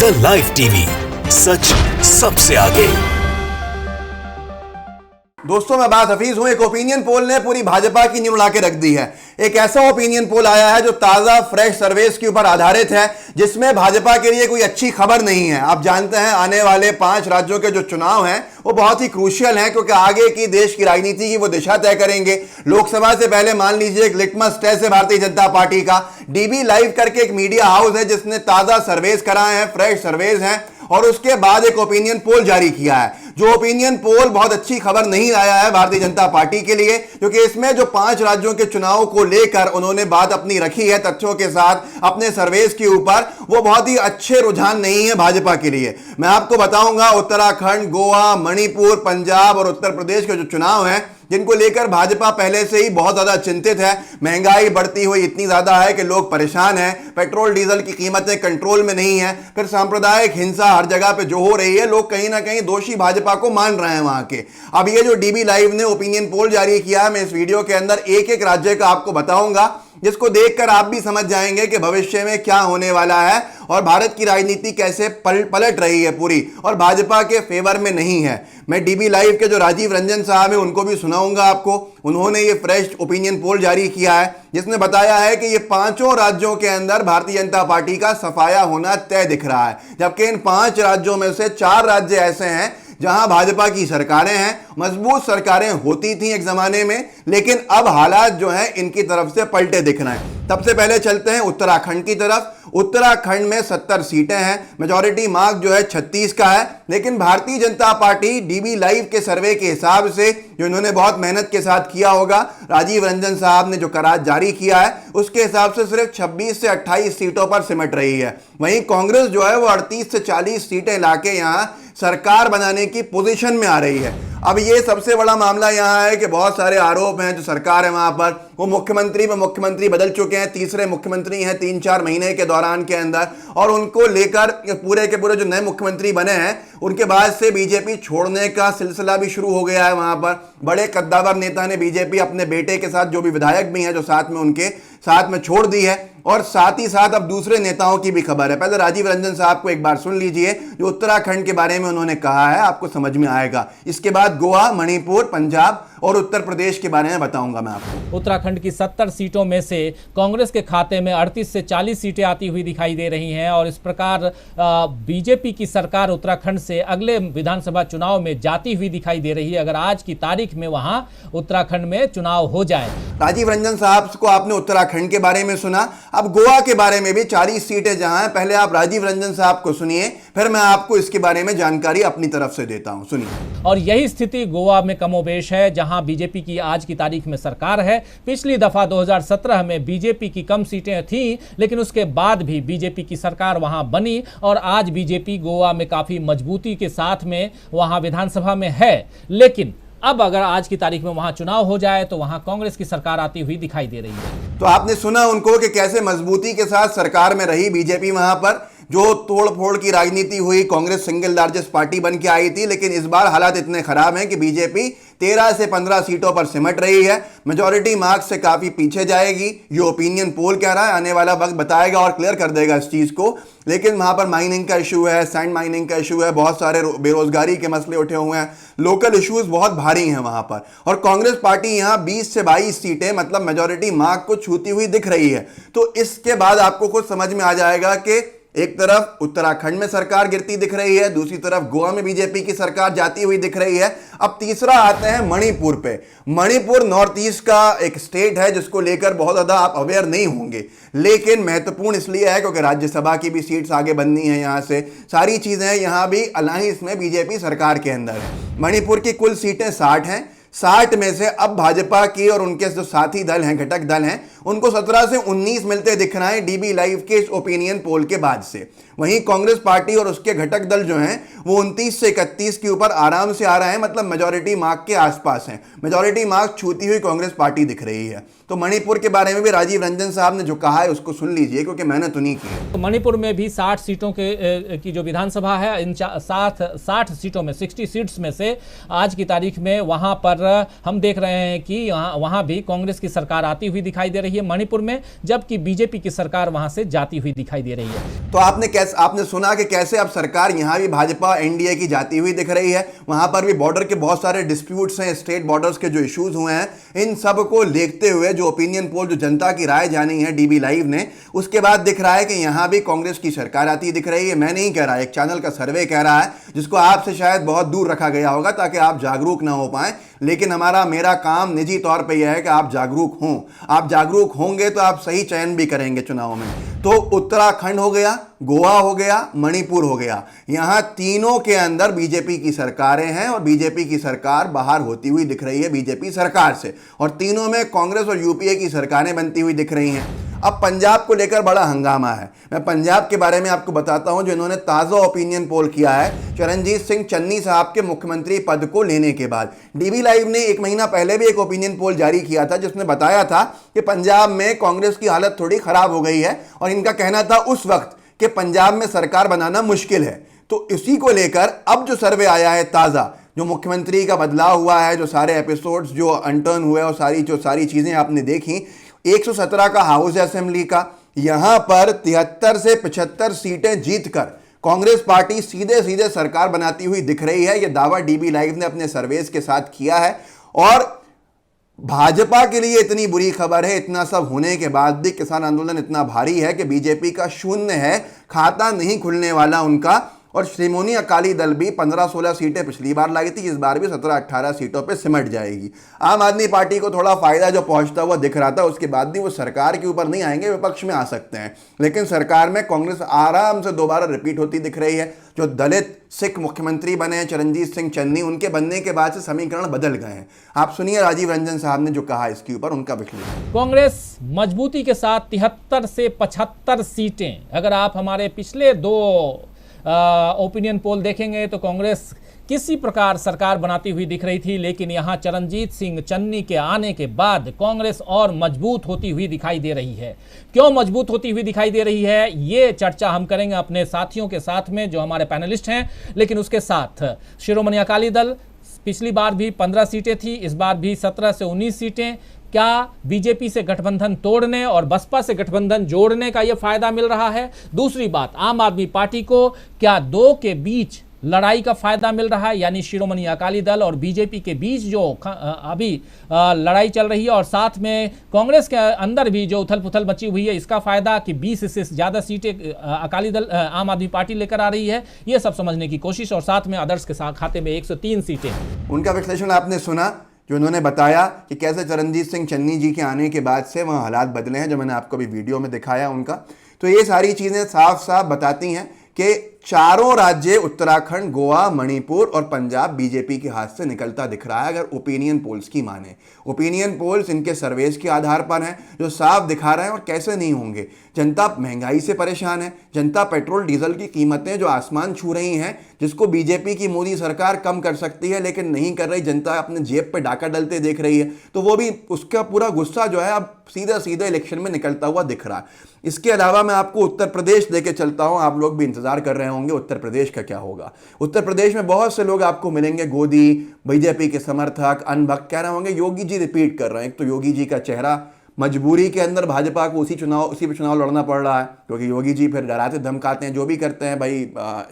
The live TV, सच सबसे आगे। दोस्तों मैं बात हफीज हूं। एक ओपिनियन पोल ने पूरी भाजपा की नींव उड़ा के रख दी है। एक ऐसा ओपिनियन पोल आया है जो ताजा फ्रेश सर्वेस के ऊपर आधारित है, जिसमें भाजपा के लिए कोई अच्छी खबर नहीं है। आप जानते हैं आने वाले 5 राज्यों के जो चुनाव हैं वो बहुत ही क्रूशियल हैं, क्योंकि आगे की देश की राजनीति की वो दिशा तय करेंगे। लोकसभा से पहले मान लीजिए एक लिटमस टेस्ट है भारतीय जनता पार्टी का। डीबी लाइव करके एक मीडिया हाउस है जिसने ताजा सर्वेस कराए हैं, फ्रेश सर्वेस हैं, और उसके बाद एक ओपिनियन पोल जारी किया है। जो ओपिनियन पोल बहुत अच्छी खबर नहीं आया है भारतीय जनता पार्टी के लिए, क्योंकि इसमें जो 5 राज्यों के चुनाव को लेकर उन्होंने बात अपनी रखी है तथ्यों के साथ अपने सर्वेस के ऊपर, वो बहुत ही अच्छे रुझान नहीं है भाजपा के लिए। मैं आपको बताऊंगा उत्तराखंड, गोवा, मणिपुर, पंजाब और उत्तर प्रदेश के जो चुनाव हैं जिनको लेकर भाजपा पहले से ही बहुत ज्यादा चिंतित है। महंगाई बढ़ती हुई इतनी ज्यादा है कि लोग परेशान हैं, पेट्रोल डीजल की कीमतें कंट्रोल में नहीं है, फिर सांप्रदायिक हिंसा हर जगह पे जो हो रही है, लोग कहीं ना कहीं दोषी भाजपा को मान रहे हैं वहां के। अब ये जो डीबी लाइव ने ओपिनियन पोल जारी किया है, मैं इस वीडियो के अंदर एक एक राज्य का आपको बताऊंगा, जिसको देखकर आप भी समझ जाएंगे कि भविष्य में क्या होने वाला है और भारत की राजनीति कैसे पलट रही है पूरी, और भाजपा के फेवर में नहीं है। मैं डीबी लाइव के जो राजीव रंजन साहब हैं उनको भी सुनाऊंगा आपको। उन्होंने ये फ्रेश ओपिनियन पोल जारी किया है जिसने बताया है कि ये 5 राज्यों के अंदर भारतीय जनता पार्टी का सफाया होना तय दिख रहा है, जबकि इन 5 राज्यों में से 4 राज्य ऐसे हैं जहां भाजपा की सरकारें हैं। मजबूत सरकारें होती थी एक जमाने में, लेकिन अब हालात जो हैं इनकी तरफ से पलटे दिख रहे हैं। सबसे पहले चलते हैं उत्तराखंड की तरफ। उत्तराखंड में 70 सीटें हैं, मेजॉरिटी मार्क जो है 36 का है, लेकिन Bharatiya Janata party dB live के सर्वे के हिसाब से, जो इन्होंने बहुत मेहनत के साथ किया होगा, राजीव रंजन साहब ने जो करार जारी किया है उसके हिसाब से सिर्फ 26 से 28 सीटों पर सिमट रही है। वहीं कांग्रेस जो है वो 38 से 40 सीटें लाके यहां सरकार बनाने की पोजीशन में आ रही है। अब ये सबसे बड़ा मामला यहाँ है कि बहुत सारे आरोप हैं जो सरकार है वहां पर, वो मुख्यमंत्री बदल चुके हैं, तीसरे मुख्यमंत्री हैं 3-4 महीने के दौरान के अंदर, और उनको लेकर पूरे के पूरे जो नए मुख्यमंत्री बने हैं उनके बाद से बीजेपी छोड़ने का सिलसिला भी शुरू हो गया है। वहां पर बड़े कद्दावर नेता ने बीजेपी अपने बेटे के साथ, जो भी विधायक भी हैं जो साथ में उनके साथ में छोड़ दी है, और साथ ही साथ अब दूसरे नेताओं की भी खबर है। पहले राजीव रंजन साहब को एक बार सुन लीजिए जो उत्तराखंड के बारे में उन्होंने कहा है, आपको समझ में आएगा। इसके बाद गोवा, मणिपुर, पंजाब और उत्तर प्रदेश के बारे में बताऊंगा मैं आपको। उत्तराखंड की 70 सीटों में से कांग्रेस के खाते में 38 से 40 सीटें आती हुई दिखाई दे रही हैं, और इस प्रकार बीजेपी की सरकार उत्तराखंड से अगले विधानसभा चुनाव में जाती हुई दिखाई दे रही है, अगर आज की तारीख में वहां उत्तराखंड में चुनाव हो जाए। राजीव रंजन साहब को आपने उत्तराखंड के बारे में सुना, अब गोवा के बारे में भी 40 सीटें जहां हैं। पहले आप राजीव रंजन साहब को सुनिए, फिर मैं आपको इसके बारे में जानकारी अपनी तरफ से देता हूं, सुनिए। और यही स्थिति गोवा में कमोबेश है, जहां बीजेपी की आज की तारीख में सरकार है। पिछली दफा 2017 में बीजेपी की कम सीटें थीं, लेकिन उसके बाद भी बीजेपी की सरकार वहां बनी, और आज बीजेपी गोवा में काफी मजबूती के साथ में वहां विधानसभा में है। लेकिन अब अगर आज की तारीख में वहां चुनाव हो जाए तो वहां कांग्रेस की सरकार आती हुई दिखाई दे रही है। तो आपने सुना उनको कि कैसे मजबूती के साथ सरकार में रही बीजेपी। वहां पर जो तोड़ फोड़ की राजनीति हुई, कांग्रेस सिंगल लार्जेस्ट पार्टी बन के आई थी, लेकिन इस बार हालात इतने खराब हैं कि बीजेपी 13 से 15 सीटों पर सिमट रही है, मेजॉरिटी मार्क्स से काफी पीछे जाएगी। ये ओपिनियन पोल कह रहा है, आने वाला वक्त बताएगा और क्लियर कर देगा इस चीज को। लेकिन वहां पर माइनिंग का इशू है, सैंड माइनिंग का इशू है, बहुत सारे बेरोजगारी के मसले उठे हुए हैं, लोकल इश्यूज बहुत भारी हैं वहां पर, और कांग्रेस पार्टी यहां 20 से 22 सीटें मतलब मेजॉरिटी मार्क को छूती हुई दिख रही है। तो इसके बाद आपको खुद समझ में आ जाएगा कि एक तरफ उत्तराखंड में सरकार गिरती दिख रही है, दूसरी तरफ गोवा में बीजेपी की सरकार जाती हुई दिख रही है। अब तीसरा आते हैं मणिपुर पे। मणिपुर नॉर्थ ईस्ट का एक स्टेट है जिसको लेकर बहुत ज्यादा आप अवेयर नहीं होंगे, लेकिन महत्वपूर्ण इसलिए है क्योंकि राज्यसभा की भी सीट्स आगे बननी है, यहां से सारी चीजें यहां भी अलायंस में बीजेपी सरकार के अंदर है। मणिपुर की कुल सीटें 60 हैं, 60 में से अब भाजपा की और उनके जो साथी दल हैं, घटक दल हैं, उनको 17 से 19 मिलते दिख रहे हैं डीबी लाइव के इस ओपिनियन पोल के बाद से। वहीं कांग्रेस पार्टी और उसके घटक दल जो हैं वो 29 से 31 के ऊपर आराम से आ रहे हैं, मतलब मेजॉरिटी मार्क के आसपास हैं। मेजॉरिटी मार्क छूती हुई कांग्रेस पार्टी दिख रही है। तो मणिपुर के बारे में भी राजीव रंजन साहब ने जो कहा है उसको सुन लीजिए, क्योंकि मेहनत उन्हीं की है। तो मणिपुर में भी 60 सीटों की जो विधानसभा है, इन 60 सीटों में 60 सीट्स में से आज की तारीख में वहां पर हम देख रहे हैं कि वहां भी कांग्रेस की सरकार आती हुई दिखाई दे रही है मणिपुर में, जबकि बीजेपी की सरकार वहां से जाती हुई दिखाई दे रही है। तो आपने सुना कि कैसे अब सरकार यहां भी भाजपा एनडीए की जाती हुई दिख रही है। वहां पर भी बॉर्डर के बहुत सारे डिस्प्यूट्स हैं, स्टेट बॉर्डर्स के जो इश्यूज हुए हैं, इन सब को देखते हुए जो ओपिनियन पोल, जो जनता की राय जानी है डीबी लाइव ने, उसके बाद दिख रहा है कि यहां भी कांग्रेस की सरकार आती दिख रही है। मैं नहीं कह रहा, एक चैनल का सर्वे कह रहा है, जिसको आपसे शायद बहुत दूर रखा गया होगा ताकि आप जागरूक ना हो पाए, लेकिन मेरा काम निजी तौर पे यह है कि आप जागरूक हों। आप जागरूक होंगे तो आप सही चयन भी करेंगे चुनाव में। तो उत्तराखंड हो गया, गोवा हो गया, मणिपुर हो गया, यहां तीनों के अंदर बीजेपी की सरकारें हैं और बीजेपी की सरकार बाहर होती हुई दिख रही है बीजेपी सरकार से, और तीनों में कांग्रेस और यूपीए की सरकारें बनती हुई दिख रही हैं। अब पंजाब को लेकर बड़ा हंगामा है। मैं पंजाब के बारे में आपको बताता हूं, जो इन्होंने ताजा ओपिनियन पोल किया है चरणजीत सिंह चन्नी साहब के मुख्यमंत्री पद को लेने के बाद। डीबी लाइव ने 1 महीना पहले भी एक ओपिनियन पोल जारी किया था, जिसमें बताया था कि पंजाब में कांग्रेस की हालत थोड़ी खराब हो गई है, और इनका कहना था उस वक्त कि पंजाब में सरकार बनाना मुश्किल है। तो इसी को लेकर अब जो सर्वे आया है ताजा, जो मुख्यमंत्री का बदलाव हुआ है, जो सारे एपिसोड्स जो अनटर्न हुए और सारी चीजें आपने देखी, 117 का हाउस असेंबली का, यहां पर 73 से 75 सीटें जीतकर कांग्रेस पार्टी सीधे सीधे सरकार बनाती हुई दिख रही है। यह दावा डीबी लाइव ने अपने सर्वेस के साथ किया है। और भाजपा के लिए इतनी बुरी खबर है, इतना सब होने के बाद भी किसान आंदोलन इतना भारी है कि बीजेपी का शून्य है, खाता नहीं खुलने वाला उनका। और श्रोमणी अकाली दल भी 15-16 सीटें पिछली बार लाई थी, इस बार भी 17-18 सीटों पे सिमट जाएगी। आम आदमी पार्टी को थोड़ा फायदा जो पहुंचता हुआ दिख रहा था, उसके बाद भी वो सरकार के ऊपर नहीं आएंगे, विपक्ष में आ सकते हैं, लेकिन सरकार में कांग्रेस आराम से दोबारा रिपीट होती दिख रही है। जो दलित सिख मुख्यमंत्री बने हैं चरणजीत सिंह चन्नी, उनके बनने के बाद से समीकरण बदल गए हैं। आप सुनिए राजीव रंजन साहब ने जो कहा इसके ऊपर, उनका विश्लेषण। कांग्रेस मजबूती के साथ 73 से 75 सीटें, अगर आप हमारे पिछले 2 ओपिनियन पोल देखेंगे तो कांग्रेस किसी प्रकार सरकार बनाती हुई दिख रही थी, लेकिन यहां चरणजीत सिंह चन्नी के आने के बाद कांग्रेस और मजबूत होती हुई दिखाई दे रही है। क्यों मजबूत होती हुई दिखाई दे रही है, ये चर्चा हम करेंगे अपने साथियों के साथ में जो हमारे पैनलिस्ट हैं। लेकिन उसके साथ शिरोमणि अकाली दल, पिछली बार भी 15 सीटें थी, इस बार भी 17 से 19 सीटें। क्या बीजेपी से गठबंधन तोड़ने और बसपा से गठबंधन जोड़ने का यह फायदा मिल रहा है? दूसरी बात, आम आदमी पार्टी को क्या 2 के बीच लड़ाई का फायदा मिल रहा है, यानी शिरोमणि अकाली दल और बीजेपी के बीच जो अभी लड़ाई चल रही है, और साथ में कांग्रेस के अंदर भी जो उथल पुथल मची हुई है, इसका फायदा कि 20 से ज्यादा सीटें अकाली दल आम आदमी पार्टी लेकर आ रही है, ये सब समझने की कोशिश। और साथ में आदर्श के साथ खाते में 103 सीटें। उनका विश्लेषण आपने सुना, जो उन्होंने बताया कि कैसे चरणजीत सिंह चन्नी जी के आने के बाद से वहाँ हालात बदले हैं, जो मैंने आपको भी वीडियो में दिखाया उनका। तो ये सारी चीज़ें साफ साफ बताती हैं कि चारों राज्य उत्तराखंड, गोवा, मणिपुर और पंजाब बीजेपी के हाथ से निकलता दिख रहा है, अगर ओपिनियन पोल्स की माने। ओपिनियन पोल्स इनके सर्वेस के आधार पर हैं, जो साफ दिखा रहे हैं। और कैसे नहीं होंगे, जनता महंगाई से परेशान है, जनता पेट्रोल डीजल की कीमतें जो आसमान छू रही हैं, जिसको बीजेपी की मोदी सरकार कम कर सकती है लेकिन नहीं कर रही, जनता अपने जेब पे डाका डलते देख रही है, तो वो भी उसका पूरा गुस्सा जो है अब सीधा सीधा इलेक्शन में निकलता हुआ दिख रहा है। इसके अलावा मैं आपको उत्तर प्रदेश लेके चलता हूं, आप लोग भी इंतजार कर रहे होंगे उत्तर प्रदेश का क्या होगा। उत्तर प्रदेश में बहुत से लोग आपको मिलेंगे, गोदी, बीजेपी के समर्थक, अनभक्त, कह रहे होंगे योगी जी रिपीट कर रहे हैं। एक तो योगी जी का चेहरा, मजबूरी के अंदर भाजपा को उसी पे चुनाव लड़ना पड़ रहा है, क्योंकि योगी जी फिर डराते धमकाते हैं, जो भी करते हैं भाई,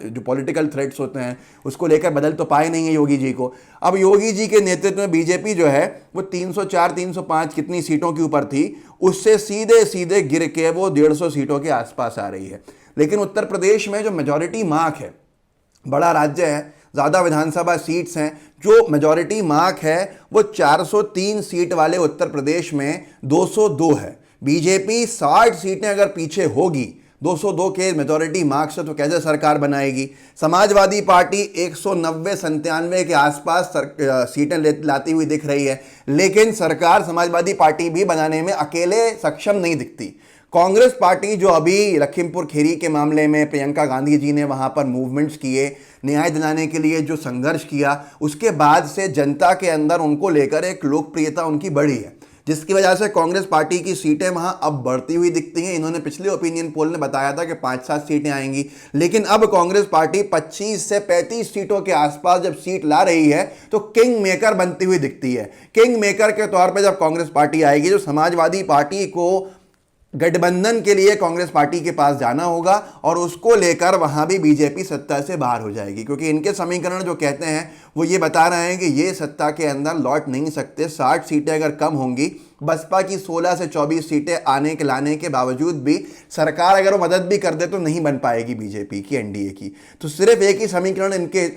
जो पॉलिटिकल थ्रेट्स होते हैं उसको लेकर बदल तो पाए नहीं है योगी जी को। अब योगी जी के नेतृत्व में बीजेपी जो है वो 304-305 कितनी सीटों के ऊपर थी, उससे सीधे सीधे गिर के वो 150 सीटों के आसपास आ रही है। लेकिन उत्तर प्रदेश में जो मेजॉरिटी मार्क है, बड़ा राज्य है, ज़्यादा विधानसभा सीट्स हैं, जो मेजॉरिटी मार्क है वो 403 सीट वाले उत्तर प्रदेश में 202 है। बीजेपी 60 सीटें अगर पीछे होगी 202 के मेजॉरिटी मार्क से, तो कैसे सरकार बनाएगी? समाजवादी पार्टी 190-97 के आसपास सीटें लाती हुई दिख रही है, लेकिन सरकार समाजवादी पार्टी भी बनाने में अकेले सक्षम नहीं दिखती। कांग्रेस पार्टी जो अभी लखीमपुर खीरी के मामले में प्रियंका गांधी जी ने वहां पर मूवमेंट्स किए, न्याय दिलाने के लिए जो संघर्ष किया, उसके बाद से जनता के अंदर उनको लेकर एक लोकप्रियता उनकी बढ़ी है। जिसकी वजह से कांग्रेस पार्टी की सीटें वहां अब बढ़ती हुई दिखती हैं। इन्होंने पिछले ओपिनियन पोल में बताया था कि 5-7 सीटें आएंगी, लेकिन अब कांग्रेस पार्टी 25 से 35 सीटों के आसपास जब सीट ला रही है तो किंग मेकर बनती हुई दिखती है। किंग मेकर के तौर पर जब कांग्रेस पार्टी आएगी, जो समाजवादी पार्टी को गठबंधन के लिए कांग्रेस पार्टी के पास जाना होगा और उसको लेकर वहां भी बीजेपी सत्ता से बाहर हो जाएगी, क्योंकि इनके समीकरण जो कहते हैं वो ये बता रहे हैं कि ये सत्ता के अंदर लौट नहीं सकते। 60 सीटें अगर कम होंगी, बसपा की 16 से 24 सीटें आने के लाने के बावजूद भी सरकार अगर वो मदद भी कर दे तो नहीं बन पाएगी बीजेपी की, एनडीए की। तो सिर्फ एक ही समीकरण इनके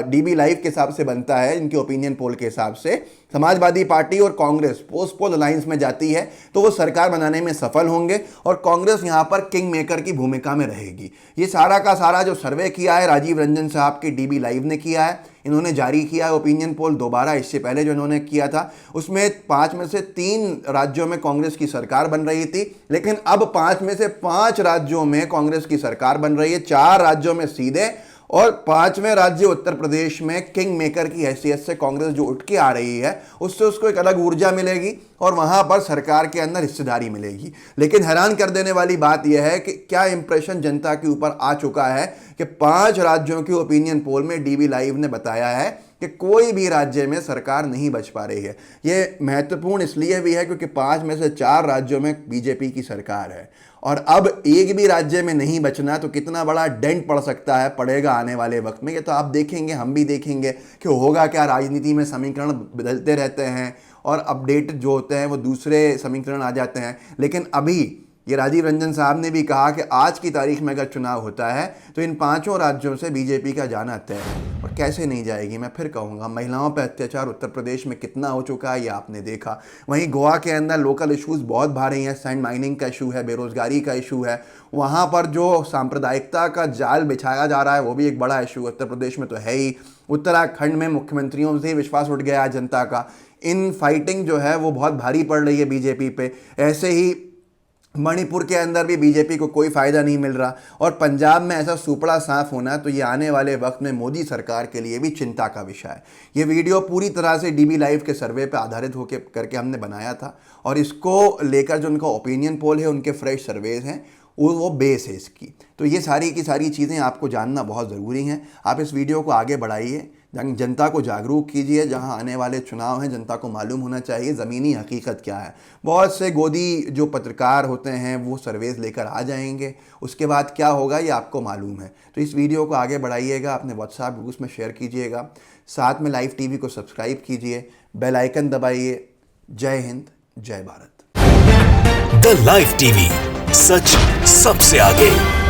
डीबी लाइव के हिसाब से बनता है, इनके ओपिनियन पोल के हिसाब से। समाजवादी पार्टी और कांग्रेस पोस्ट पोल अलायंस में जाती है तो वो सरकार बनाने में सफल होंगे और कांग्रेस यहां पर किंग मेकर की भूमिका में रहेगी। ये सारा का सारा जो सर्वे किया है राजीव रंजन साहब के डीबी लाइव ने किया है, इन्होंने जारी किया ओपिनियन पोल दोबारा। इससे पहले जो इन्होंने किया था उसमें 5 में से 3 राज्यों में कांग्रेस की सरकार बन रही थी, लेकिन अब 5 में से 5 राज्यों में कांग्रेस की सरकार बन रही है। 4 राज्यों में सीधे और 5वें राज्य उत्तर प्रदेश में किंग मेकर की हैसियत से कांग्रेस जो उठ के आ रही है, उससे उसको एक अलग ऊर्जा मिलेगी और वहां पर सरकार के अंदर हिस्सेदारी मिलेगी। लेकिन हैरान कर देने वाली बात यह है कि क्या इंप्रेशन जनता के ऊपर आ चुका है कि 5 राज्यों के ओपिनियन पोल में डीबी लाइव ने बताया है कि कोई भी राज्य में सरकार नहीं बच पा रही है। यह महत्वपूर्ण इसलिए भी है क्योंकि 5 में से 4 राज्यों में बीजेपी की सरकार है और अब एक भी राज्य में नहीं बचना तो कितना बड़ा डेंट पड़ सकता है, पड़ेगा आने वाले वक्त में। ये तो आप देखेंगे, हम भी देखेंगे कि होगा क्या। राजनीति में समीकरण बदलते रहते हैं और अपडेट जो होते हैं वो दूसरे समीकरण आ जाते हैं। लेकिन अभी ये राजीव रंजन साहब ने भी कहा कि आज की तारीख में अगर चुनाव होता है तो इन 5 राज्यों से बीजेपी का जाना तय है। और कैसे नहीं जाएगी, मैं फिर कहूँगा, महिलाओं पर अत्याचार उत्तर प्रदेश में कितना हो चुका है ये आपने देखा। वहीं गोवा के अंदर लोकल इश्यूज़ बहुत भारी हैं, सैंड माइनिंग का इशू है, बेरोजगारी का इशू है। वहाँ पर जो सांप्रदायिकता का जाल बिछाया जा रहा है वो भी एक बड़ा इशू उत्तर प्रदेश में तो है ही। उत्तराखंड में मुख्यमंत्रियों से विश्वास उठ गया है जनता का। इन फाइटिंग जो है वो बहुत भारी पड़ रही है बीजेपी पे। ऐसे ही मणिपुर के अंदर भी बीजेपी को कोई फायदा नहीं मिल रहा और पंजाब में ऐसा सुपड़ा साफ होना तो ये आने वाले वक्त में मोदी सरकार के लिए भी चिंता का विषय है। ये वीडियो पूरी तरह से डीबी लाइव के सर्वे पे आधारित होकर करके हमने बनाया था और इसको लेकर जो उनका ओपिनियन पोल है, उनके फ्रेश सर्वेज हैं, वो बेस है इसकी। तो ये सारी की सारी चीज़ें आपको जानना बहुत ज़रूरी हैं। आप इस वीडियो को आगे बढ़ाइए, जनता को जागरूक कीजिए। जहां आने वाले चुनाव हैं जनता को मालूम होना चाहिए ज़मीनी हकीकत क्या है। बहुत से गोदी जो पत्रकार होते हैं वो सर्वेज लेकर आ जाएंगे, उसके बाद क्या होगा ये आपको मालूम है। तो इस वीडियो को आगे बढ़ाइएगा, अपने व्हाट्सएप ग्रुप्स में शेयर कीजिएगा, साथ में लाइव टीवी को सब्सक्राइब कीजिए, बेल आइकन दबाइए। जय हिंद, जय भारत। द लाइव टीवी, सच सबसे आगे।